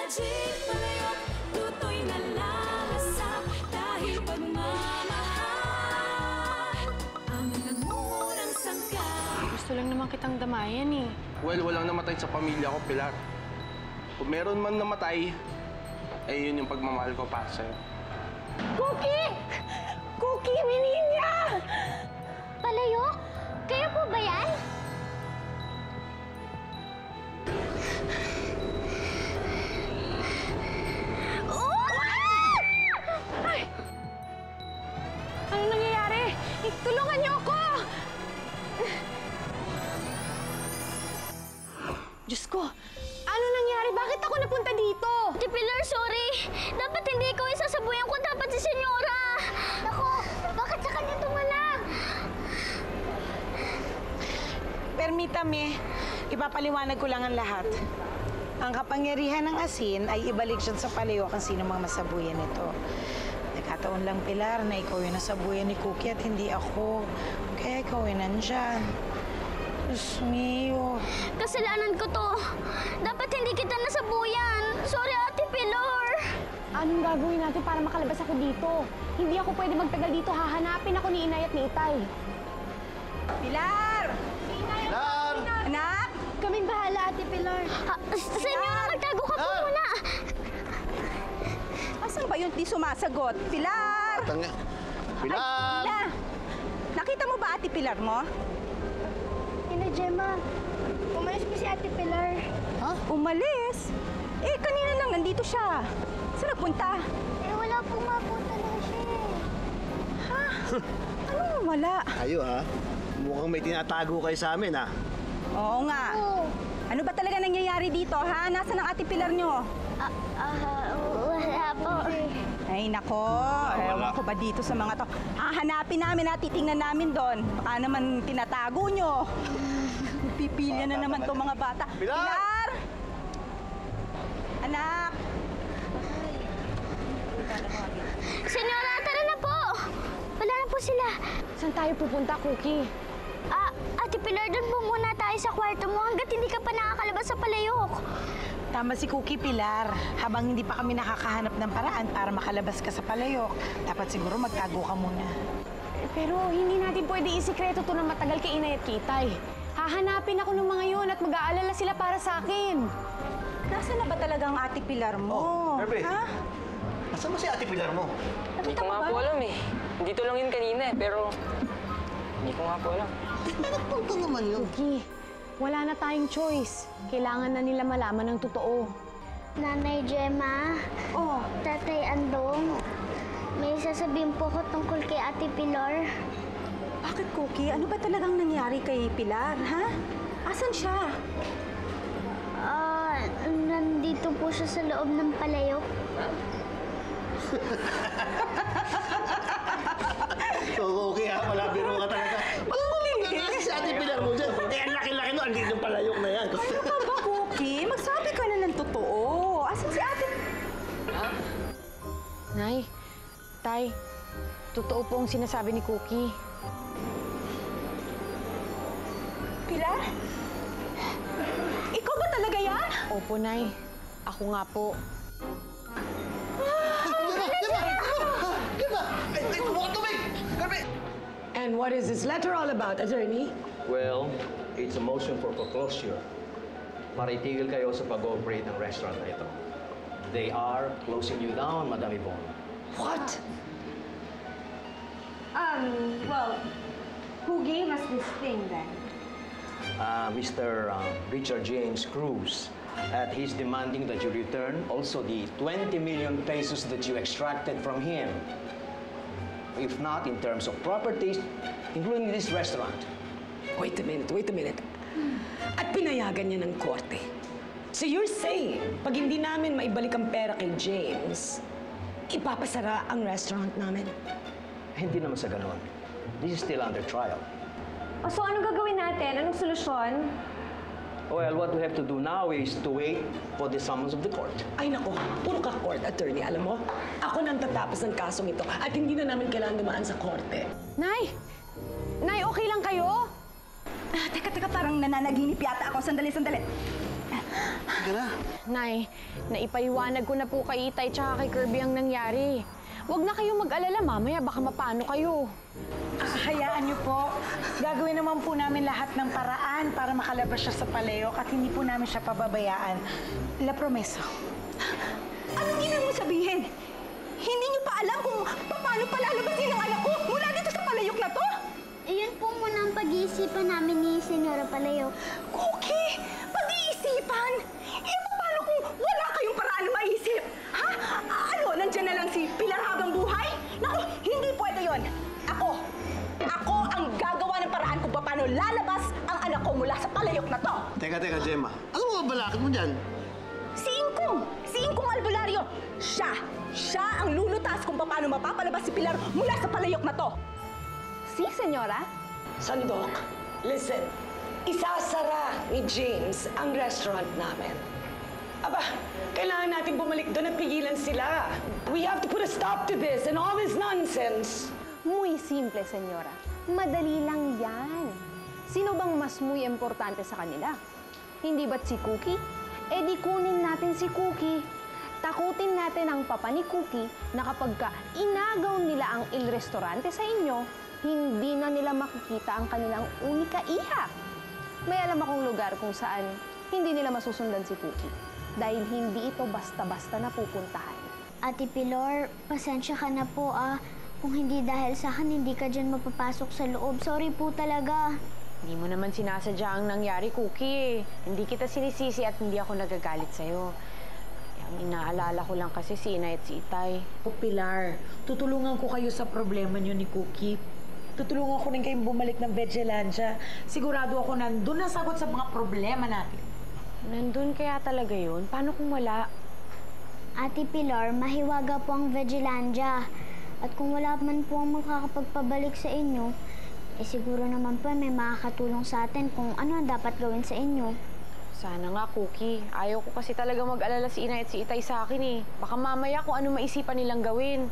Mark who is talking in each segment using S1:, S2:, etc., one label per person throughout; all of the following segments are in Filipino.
S1: magic palayok, luto'y nalalasap dahil pagmamahal ang nagmumurang sangkap.
S2: Gusto lang naman kitang damayan eh.
S3: Well, walang namatay sa pamilya ko, Pilar. Kung meron man namatay, eh yun yung pagmamahal ko para sa'yo.
S2: Cookie! Cookie, Mininya!
S4: Palayok? Kayo po ba yan?
S2: Ay! Ano nangyayari? Tulungan niyo ako! Diyos ko! Ano nangyari? Bakit ako napunta dito?
S4: Ate Pilar, sorry. Dapat hindi ikaw isasabuyan ko. Dapat si Senyora. Naku, bakit sa kanya tumalang?
S5: Permítame, ipapaliwanag ko lang ang lahat. Ang kapangyarihan ng asin ay ibalik siya sa palayok ang sino mang masabuyan nito. Nagkataon lang, Pilar, na ikaw yung nasabuyan ni Cookie at hindi ako. Kaya ikaw yung nandyan. Diyos mio.
S4: Kasalanan ko to. Dapat hindi kita nasabuyan. Sorry, Ate Pilar.
S2: Anong gagawin natin para makalabas ako dito? Hindi ako pwede magtagal dito. Hahanapin ako ni Inay at ni Itay.
S5: Pilar!
S6: Pilar!
S5: Anak!
S2: Kaming bahala, Ate Pilar.
S4: Senyora, magtago ka po muna.
S5: Asan ba yung di sumasagot? Pilar!
S6: Pilar!
S5: Ay, nakita mo ba Ate Pilar mo?
S4: Ina Gemma, umalis po si Ate Pilar.
S5: Ha? Umalis? Eh, kanina lang nandito siya. Saan nagpunta?
S4: Eh, wala po nga po talaga siya eh.
S5: Ha? Anong wala?
S6: Kayo ha? Mukhang may tinatago kayo sa amin ha?
S5: Oo nga.
S4: Oo.
S5: Ano ba talaga nangyayari dito, ha? Nasaan ang Ate Pilar nyo?
S4: Wala po.
S5: Ay, nako. Ewan ko ba dito sa mga to? Hahanapin namin at titingnan namin doon. Baka naman tinatago nyo. Pipilya na naman to mga bata.
S6: Pilar!
S5: Anak!
S4: Senyora, tara na po. Wala na po sila.
S2: Saan tayo pupunta, Cookie?
S4: Ate Pilar, doon po muna tayo sa kwarto mo hanggat hindi ka pa nakakalabas sa palayok.
S5: Tama si Cookie, Pilar. Habang hindi pa kami nakakahanap ng paraan para makalabas ka sa palayok, dapat siguro magtago ka muna.
S2: Pero hindi natin pwede isikreto to na matagal kay Inay at kay Itay. Hahanapin ako ng mga yun at mag-aalala sila para sa akin.
S5: Nasaan na ba talaga ang Ate Pilar mo?
S6: Bebe.
S5: Ha?
S6: Nasaan mo si Ate Pilar mo?
S7: Hindi ko nga po alam eh. Dito lang yun kanina eh, pero hindi ko nga po alam.
S6: Nagpunta naman yun.
S2: Cookie, wala na tayong choice. Kailangan na nila malaman ng totoo.
S4: Nanay Gemma, Tatay Andong, may sasabihin po ko tungkol kay Ate Pilar.
S5: Bakit, Cookie? Ano ba talagang nangyari kay Pilar, ha? Asan siya?
S4: Nandito po siya sa loob ng palayok.
S6: Okay ha, malabiro ka talaga. Paano si Ate Pilar mo dyan? Eh, ang laki-laki no, andito yung palayok na yan.
S5: Ano ka ba, Cookie? Magsabi ka na ng totoo. Asan si Ate?
S2: Nay, Tay, totoo po ang sinasabi ni Cookie.
S5: Pilar? Ikaw ba talaga yan?
S2: Opo, Nay. Ako nga po.
S8: And what is this letter all about, attorney?
S9: Well, it's a motion for foreclosure para itigil kayo sa pag-operate ng restaurant na ito. They are closing you down, Madam Yvonne.
S8: What?
S10: Well, who gave us this thing then?
S9: Mr. Richard James Cruz, he's demanding that you return also the 20 million pesos that you extracted from him. If not, in terms of properties, including this restaurant.
S8: Wait a minute. At pinayagan niya ng korte. So you're saying, pag hindi namin maibalik ang pera kay James, ipapasara ang restaurant namin?
S9: Hindi naman sa ganon. This is still under trial.
S10: So anong gagawin natin? Anong solusyon?
S9: Well, what we have to do now is to wait for the summons of the court.
S8: Ay nako, puro ka court attorney, alam mo? Ako nang tatapos ng kasong ito at hindi na namin kailangan dumaan sa korte.
S2: Nay! Nay, okay lang kayo?
S5: Teka, parang nananaginip yata ako. Sandali.
S6: Sige na.
S2: Nay, naipaliwanag ko na po kay Itay tsaka kay Kirby ang nangyari. Huwag na kayong mag-alala, mamaya baka mapano kayo.
S5: Hayaan niyo po. Gagawin naman po namin lahat ng paraan para makalabas siya sa palayok at hindi po namin siya pababayaan. La promeso.
S10: Anong ibig mo sabihin? Hindi niyo pa alam kung paano palalabasin ang anak ko mula dito sa palayok na to?
S4: Iyon po muna ang pag-iisipan namin ni Senyora Palayok.
S10: Cookie! Pag-iisipan! Eh, paano kung wala kayong paraan na maisip? Ha? Ano, nandyan na lang si Pilar habang buhay? Naku, hindi pwede yon. Ako ang gagawa ng paraan kung paano lalabas ang anak ko mula sa palayok na to.
S6: Teka, Gemma. Ano mo balakid mo dyan?
S10: Si Ingkong Albularyo, siya ang lulutas kung paano mapapalabas si Pilar mula sa palayok na to.
S2: Si, senyora?
S8: Sandok, listen. Isasara ni James ang restaurant namin. Aba, kailangan natin bumalik doon at pigilan sila. We have to put a stop to this and all this nonsense.
S2: Muy simple, senyora. Madali lang yan. Sino bang mas muy importante sa kanila? Hindi ba't si Cookie? Eh di kunin natin si Cookie. Takutin natin ang papa ni Cookie na kapag inagaw nila ang Il Restaurante sa inyo, hindi na nila makikita ang kanilang unika iha. May alam akong lugar kung saan hindi nila masusundan si Cookie dahil hindi ito basta-basta napupuntahan.
S4: Ate Pilor, pasensya ka na po Kung hindi dahil sa akin, hindi ka dyan mapapasok sa loob. Sorry po talaga.
S2: Hindi mo naman sinasadya ang nangyari, Cookie. Hindi kita sinisisi at hindi ako nagagalit sa'yo. Ang inaalala ko lang kasi si Inay at si Itay.
S5: Pilar, tutulungan ko kayo sa problema niyo ni Cookie. Tutulungan ko rin kayong bumalik ng Vigilandia. Sigurado ako nandun na sagot sa mga problema natin.
S2: Nandun kaya talaga yun? Paano kung wala?
S4: Ate Pilar, mahiwaga po ang Vigilandia. At kung wala man po ang makakapagpabalik sa inyo, siguro naman po may makakatulong sa atin kung ano ang dapat gawin sa inyo.
S2: Sana nga, Cookie. Ayaw ko kasi talaga mag-alala si Inay at si Itay sa akin eh. Baka mamaya kung ano maisipan nilang gawin.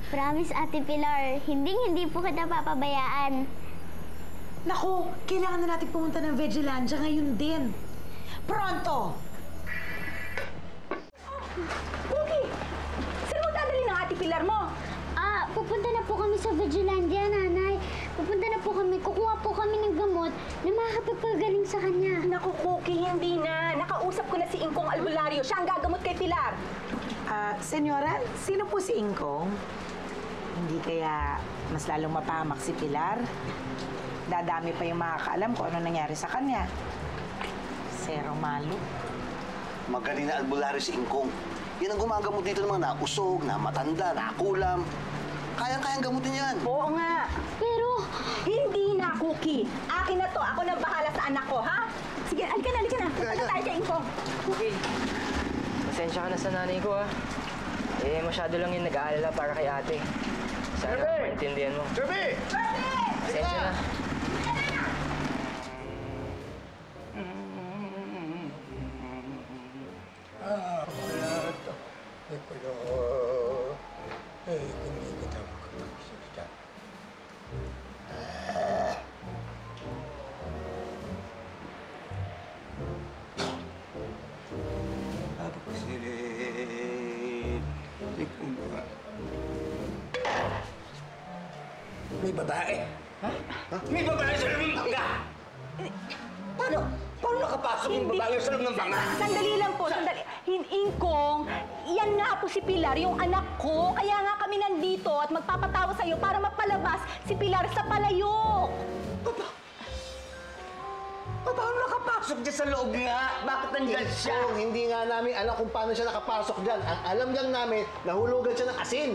S4: Promise, Ate Pilar, hindi po kita papabayaan.
S5: Naku, kailangan na natin pumunta ng Vigilandia ngayon din. Pronto!
S10: Cookie! Saan mo dadali ng Ate Pilar mo?
S4: Pupunta na po kami sa Vigilandia, Nanay. Pupunta na po kami, kukuha po kami ng gamot na makakapagpagaling sa kanya.
S10: Naku, Cookie, hindi na. Nakausap ko na si Ingkong Albularyo. Siya ang gagamot kay Pilar.
S5: Senyora, sino po si Ingkong? Hindi kaya mas lalong mapahamak si Pilar? Dadami pa yung makakaalam kung ano nangyari sa kanya. Zero malo.
S6: Magaling na albularyo si Ingkong. Yan ang gumagamot dito ng mga nausog, na matanda, nakulam. Kayang-kayang gamutin yan.
S10: Oo nga.
S4: Pero,
S10: hindi na, Cookie. Akin na to. Ako nang bahala sa anak ko, ha? Sige, alika na. Punta na tayo kay Ingkong.
S7: Cookie, pasensya ka na sa nanay ko, ha? Eh, masyado lang yung nag-aalala para kay ate. Sana maintindihan mo.
S6: Kirby!
S7: Pasensya na.
S6: May babae. Ha? May babae sa loob ng bangga! Paano nakapasok yung babae sa loob ng bangga?
S10: Sandali lang po, sandali. Ingkong, yan nga po si Pilar, yung anak ko. Kaya nga kami nandito at magpapatawa sa'yo para mapalabas si Pilar sa palayok.
S6: Paano nakapasok dyan sa loob nga? Bakit nandyan siya? Hindi nga namin alam kung paano siya nakapasok dyan. Ang alam lang namin, nahulugan siya ng asin.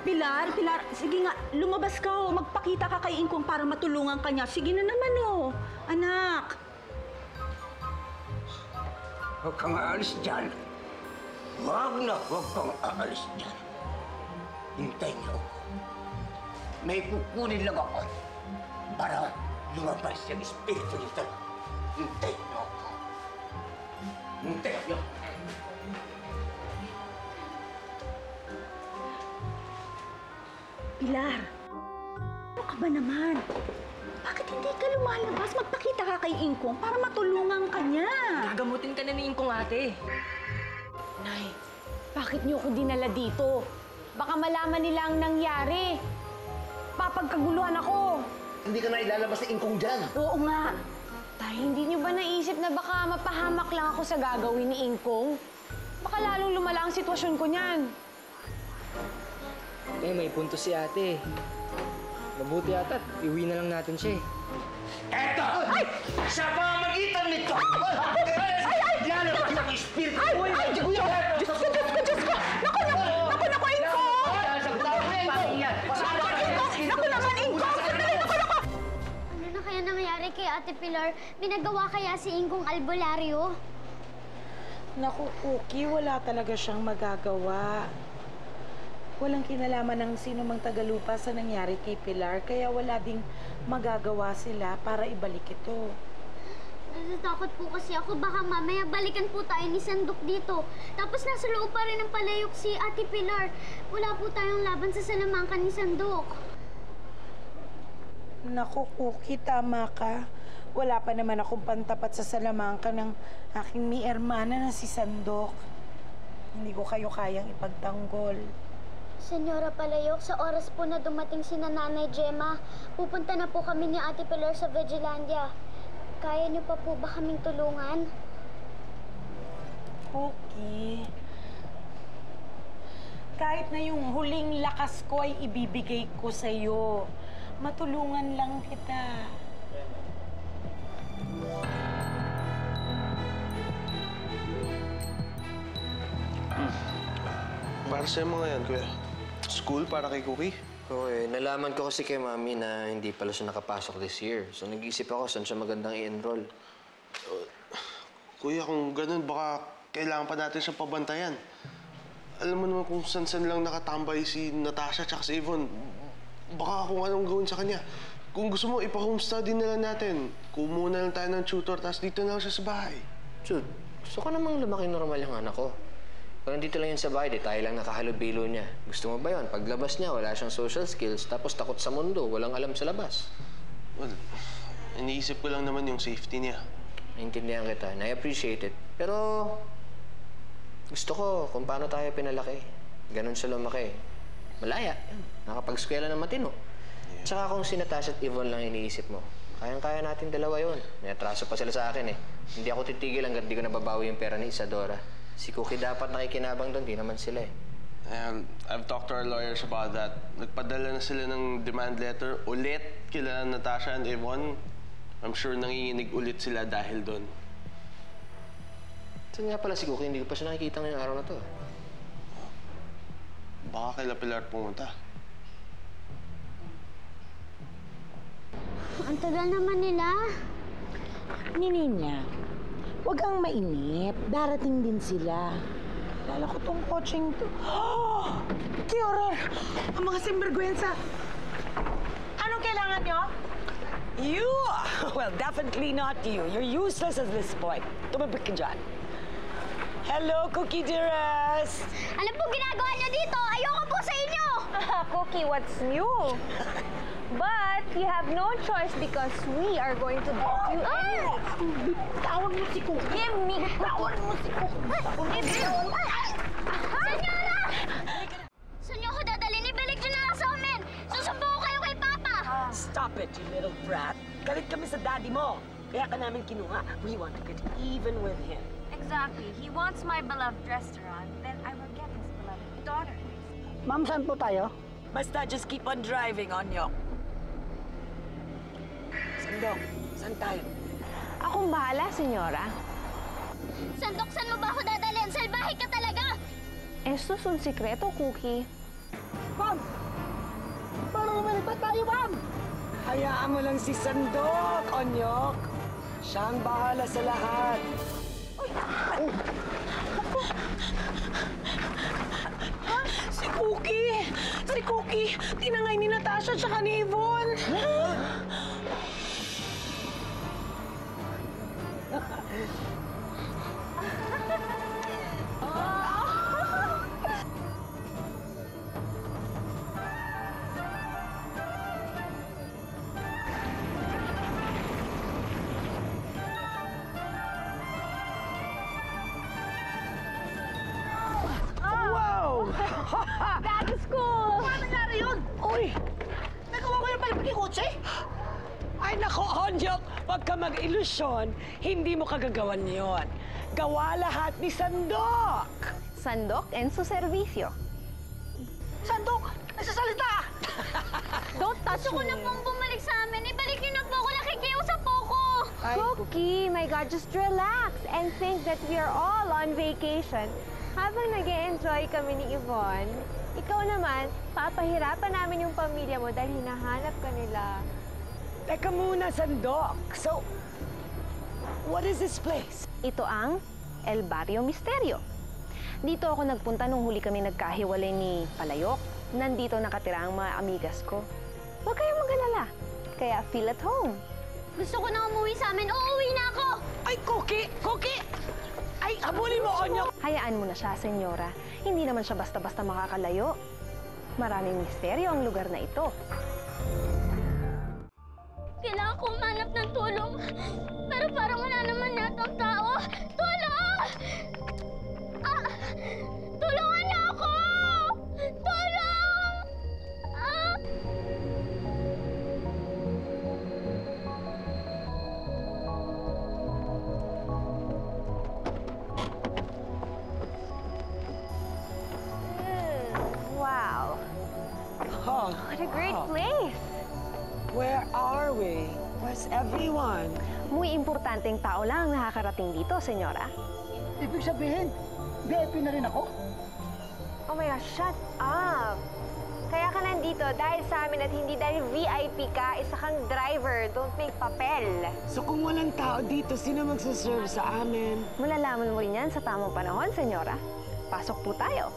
S10: Pilar, sige nga, lumabas ka o magpakita ka kay Ingkong para matulungan ka niya. Sige na naman o, anak.
S11: Huwag kang aalis dyan. Huwag kang aalis dyan. Hintayin niyo ako. May kukunin lang ako para lumabas yung espiritu nito. Hintayin niyo ako. Hintayin niyo.
S10: Pilar, ano ka ba naman? Bakit hindi ka lumalabas? Magpakita ka kay Ingkong para matulungan ka niya.
S7: Gagamutin ka na ni Ingkong, ate.
S2: Nay, bakit niyo ako dinala dito? Baka malaman nila ang nangyari. Papagkaguluhan ako.
S6: Hindi ka na ilalabas ni Ingkong dyan.
S10: Oo nga.
S2: Tay, hindi niyo ba naisip na baka mapahamak lang ako sa gagawin ni Ingkong? Baka lalong lumala ang sitwasyon ko niyan.
S7: May punto si ate. Mabuti ata, iuwi na lang natin siya eh.
S11: Eto! Sa pamamagitan nito! Lalabas ang espiritu!
S10: Ay! Diyos ko! Naku, Ingkong! Naku naman, Ingkong!
S4: Ano na kaya nangyari kay Ate Pilar? Binagawa kaya si Ingkong albularyo?
S5: Naku, Cookie, wala talaga siyang magagawa. Walang kinalaman ng sino mang tagalupa sa nangyari kay Pilar, kaya wala ding magagawa sila para ibalik ito.
S4: Natatakot po kasi ako. Baka mamaya balikan po tayo ni Sandok dito. Tapos nasa loob pa rin ng palayok si Ate Pilar. Wala po tayong laban sa salamangkan ni Sandok.
S5: Naku, Cookie, tama ka. Wala pa naman akong pantapat sa salamangka ng aking mi ermana na si Sandok. Hindi ko kayo kayang ipagtanggol.
S4: Senyora Palayok, sa oras po na dumating si Nanay Gemma, pupunta na po kami ni Ate Pilar sa Vigilandia. Kaya niyo pa po ba kaming tulungan?
S5: Cookie, kahit na yung huling lakas ko ay ibibigay ko sa'yo. Matulungan lang kita.
S3: Para sa'yo mga yan, kuya. School para kay Cookie?
S12: Okay, nalaman ko kasi kay Mami na hindi pala siya nakapasok this year. So nag-isip ako saan siya magandang i-enroll.
S3: Kuya, kung ganun, baka kailangan pa natin siyang pabantayan. Alam mo naman kung saan lang nakatambay si Natasha at si Yvonne. Baka kung anong gawin sa kanya. Kung gusto mo, ipa-home study na lang natin. Kumuha na lang tayo ng tutor, tapos dito na lang siya sa bahay.
S12: Jude, gusto ko namang lumaki normal yung anak ko. Kung nandito lang yun sa bahay, di tayo lang nakahalubilo niya. Gusto mo ba yun? Paglabas niya, wala siyang social skills, tapos takot sa mundo, walang alam sa labas.
S3: Well, iniisip ko lang naman yung safety niya.
S12: Naintindihan kita, and I appreciate it. Pero, gusto ko kung paano tayo pinalaki. Ganon siya lumaki. Malaya, nakapag-eskwela ng matino. Yeah. Tsaka kung si Natasha at Yvonne lang iniisip mo, kayang-kaya natin dalawa yun. May atraso pa sila sa akin eh. Hindi ako titigil hanggang di ko nababawi yung pera ni Isadora. Si Cookie dapat nakikinabang doon, di naman sila eh.
S3: I've talked to our lawyers about that. Nagpadala na sila ng demand letter ulit kila Natasha and Yvonne. I'm sure nanginginig ulit sila dahil doon.
S12: Saan nga pala si Cookie? Hindi ko pa siya nakikita ngayong araw na to.
S3: Baka kay Pilar pumunta.
S4: Ang tagal naman nila.
S5: Nininya, huwag kang mainip. Darating din sila. Lala ko tong coaching to. Oh! Kioror! Ang mga sinvergüenza! Anong kailangan nyo?
S8: You? Well, definitely not you. You're useless at this point. Tumabik ka dyan. Hello, Cookie dearest!
S4: Ano po ginagawa niyo dito? Ayoko po sa inyo!
S2: Cookie, what's new? But you have no choice because we are going to get you anyway.
S11: Tawag mo si Cookie!
S2: Give me!
S11: Tawag mo si Cookie!
S4: Senyora! Saan niyo ako dadalhin? Ibalik niyo na lang sa amin! Susumbo ko kayo kay Papa!
S8: Stop it, you little brat. Galit kami sa daddy mo. Kaya ka namin kinuha. We want to get even with him.
S13: Exactly. He wants my beloved restaurant, then I will get his beloved daughter.
S11: Ma'am, saan po tayo?
S8: Basta just keep on driving, Onyok. Sandok, saan tayo?
S2: Akong bahala, senyora.
S4: Sandok, saan mo ba ako dadalhin? Salbahe ka talaga!
S2: Estos un sikreto, Cookie.
S11: Ma'am! Parang umalipat tayo, ma'am!
S8: Hayaan mo lang si Sandok, Onyok. Siya ang bahala sa lahat. Si Cookie! Si Cookie! Tinangay ni Natasha at ni Yvonne! mag-ilusyon, hindi mo kagagawan yon. Gawa lahat ni Sandok!
S2: Sandok en su servicio.
S10: Sandok! Nagsasalita!
S2: Don't touch
S4: Gusto ko
S2: me.
S4: na pong bumalik sa amin. Ibalik niyo na po ako. Nakikiusap po ako.
S2: Cookie, my God, just relax and think that we are all on vacation. Habang nag-e-enjoy kami ni Yvonne, ikaw naman, papahirapan namin yung pamilya mo dahil hinahanap ka nila.
S8: Teka muna, Sandok. So, what is this place?
S2: Ito ang El Barrio Misterio. Dito ako nagpunta nung huli kami nagkahiwalay ni Palayok. Nandito nakatira ang mga amigas ko. Huwag kayong mag-alala. Kaya feel at home.
S4: Gusto ko na umuwi sa amin. Uuwi na ako!
S8: Ay, Cookie! Cookie! Ay, habulin mo, Onyo!
S2: Hayaan mo na siya, senyora. Hindi naman siya basta-basta makakalayo. Maraming misteryo ang lugar na ito.
S4: Kailangan ko umanap ng tulong. Pero parang wala naman natang tao. Tulong! Ah! Tulungan niyo ako! Tulong! Ah!
S2: Wow.
S8: Oh,
S2: What a great place!
S8: where are we? Where's everyone?
S2: Muy importanteng tao lang ang nakakarating dito, senyora.
S6: Ibig sabihin, VIP na rin ako?
S2: Oh my gosh, shut up! Kaya ka nandito dahil sa amin at hindi dahil VIP ka, isa kang driver. Don't make papel.
S8: So kung walang tao dito, sino magsaserve sa amin?
S2: Malalaman mo rin yan sa tamang panahon, senyora. Pasok po tayo.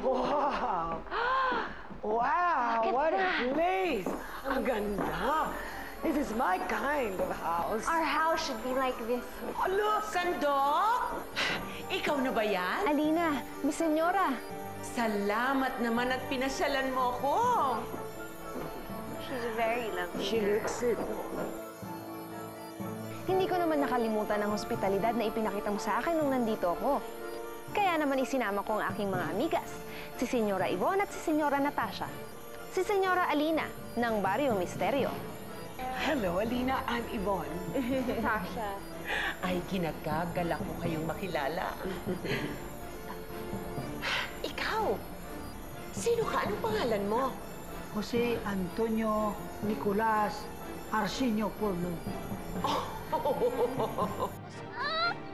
S8: Wow! Wow! What a place! Ang ganda! This is my kind of house.
S2: Our house should be like this.
S8: Oh, look!
S14: Sandok? Ikaw na ba yan?
S2: Alina, Miss Senyora.
S14: Salamat naman at pinasyalan mo ko.
S2: She's very lovely.
S8: She looks it.
S2: Hindi ko naman nakalimutan ang hospitalidad na ipinakita mo sa akin nung nandito ako. Kaya naman isinama ko ang aking mga amigas, si Senyora Yvonne at si Senyora Natasha. Si Senyora Alina ng Barrio Misterio.
S8: Hello, Alina and Yvonne.
S2: Natasha.
S14: Ay, ginagagalak ko kayong makilala. Ikaw, sino ka? Anong pangalan mo?
S6: Jose Antonio Nicolas Arsenio Porno.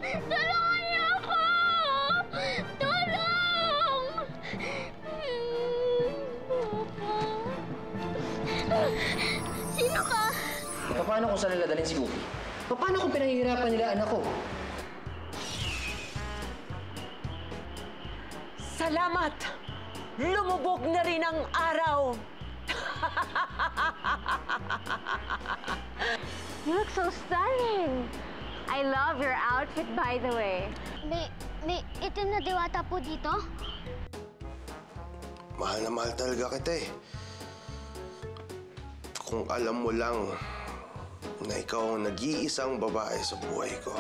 S4: Tulungan niyo ako! Tulong! Sino ka?
S12: Paano kung saan nila dalhin si Cookie? Paano kung pinahihirapan nila anak ko?
S14: Salamat! Lumubog na rin ang araw!
S2: You look so stunning. I love your outfit, by the way.
S4: May itim na diwata po dito?
S3: Mahal na mahal talaga kita eh. Kung alam mo lang na ikaw ang nag-iisang babae sa buhay ko.